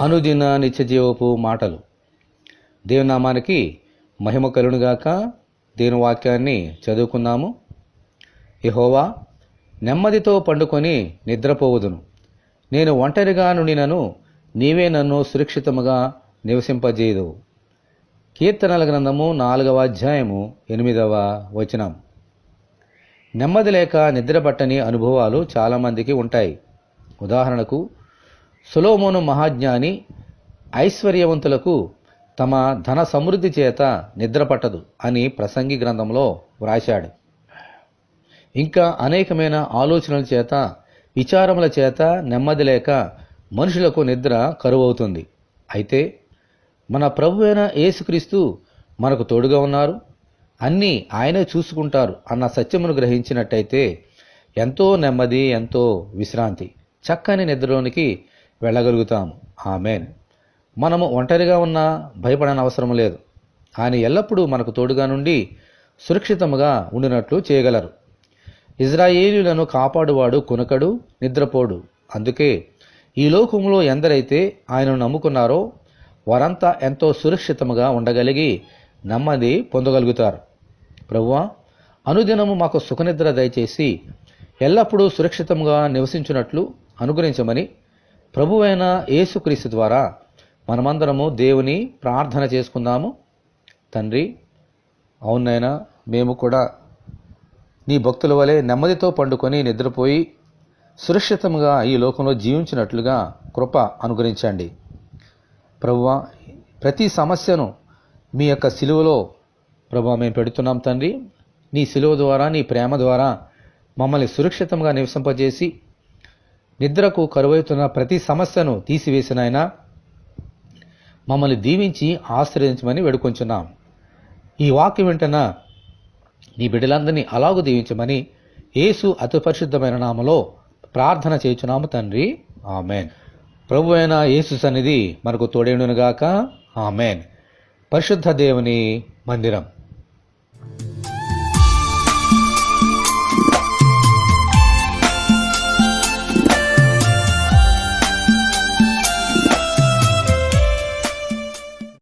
అనుదిన నిత్యజీవపు మాటలు. దేవుని నామానికి మహిమ కలుగునుగాక. దేవుని వాక్యాన్ని చదువుకుందాము. యెహోవా, నెమ్మదితో పండుకొని నిద్రపోవుదును. నేను ఒంటరిగా నుండినను నీవే నన్ను సురక్షితముగా నివసింపజేయుదువు. కీర్తనల గ్రంథము 4వ అధ్యాయము 8వ వచనం. నెమ్మది లేక నిద్రపట్టని అనుభవాలు చాలామందికి ఉంటాయి. ఉదాహరణకు, సొలొమోను మహాజ్ఞాని ఐశ్వర్యవంతులకు తమ ధన సమృద్ధి చేత నిద్ర పట్టదు అని ప్రసంగి గ్రంథంలో వ్రాశాడు. ఇంకా అనేకమైన ఆలోచనల చేత, విచారముల చేత నెమ్మది లేక మనుషులకు నిద్ర కరువవుతుంది. అయితే మన ప్రభువైన యేసుక్రీస్తు మనకు తోడుగా ఉన్నారు, అన్నీ ఆయనే చూసుకుంటారు అన్న సత్యమును గ్రహించినట్టయితే ఎంతో నెమ్మది, ఎంతో విశ్రాంతి, చక్కని నిద్రలోనికి వెళ్ళగలుగుతాము. ఆమేన్. మనము ఒంటరిగా ఉన్నా భయపడని అవసరం లేదు. ఆయన ఎల్లప్పుడూ మనకు తోడుగా నుండి సురక్షితముగా ఉండినట్లు చేయగలరు. ఇజ్రాయేలీయులను కాపాడువాడు కునకడు, నిద్రపోడు. అందుకే ఈ లోకంలో ఎందరైతే ఆయనను నమ్ముకున్నారో వారంతా ఎంతో సురక్షితముగా ఉండగలిగి నెమ్మది పొందగలుగుతారు. ప్రభువా, అనుదినము మాకు సుఖనిద్ర దయచేసి ఎల్లప్పుడూ సురక్షితంగా నివసించున్నట్లు అనుగ్రహించమని ప్రభువైన యేసుక్రీస్తు ద్వారా మనమందరము దేవుని ప్రార్థన చేసుకుందాము. తండ్రి, అవునైనా మేము కూడా నీ భక్తుల వలె నెమ్మదితో పండుకొని నిద్రపోయి సురక్షితంగా ఈ లోకంలో జీవించినట్లుగా కృప అనుగ్రహించండి. ప్రభువా, ప్రతి సమస్యను మీ యొక్క సిలువలో ప్రభువా మేము పెడుతున్నాం తండ్రి. నీ సిలువ ద్వారా, నీ ప్రేమ ద్వారా మమ్మల్ని సురక్షితంగా నివసింపజేసి నిద్రకు కరువవుతున్న ప్రతి సమస్యను తీసివేసినైనా మమ్మల్ని దీవించి ఆశ్రయించమని వేడుకొంచున్నాం. ఈ వాక్యం వెంటన నీ బిడ్డలందరినీ అలాగూ దీవించమని యేసు అతి పరిశుద్ధమైన నామలో ప్రార్థన చేయుచున్నాము తండ్రి. ఆమెన్. ప్రభు అయిన యేసు సన్నిధి మనకు తోడేయునుగాక. ఆమెన్. పరిశుద్ధ దేవుని మందిరం.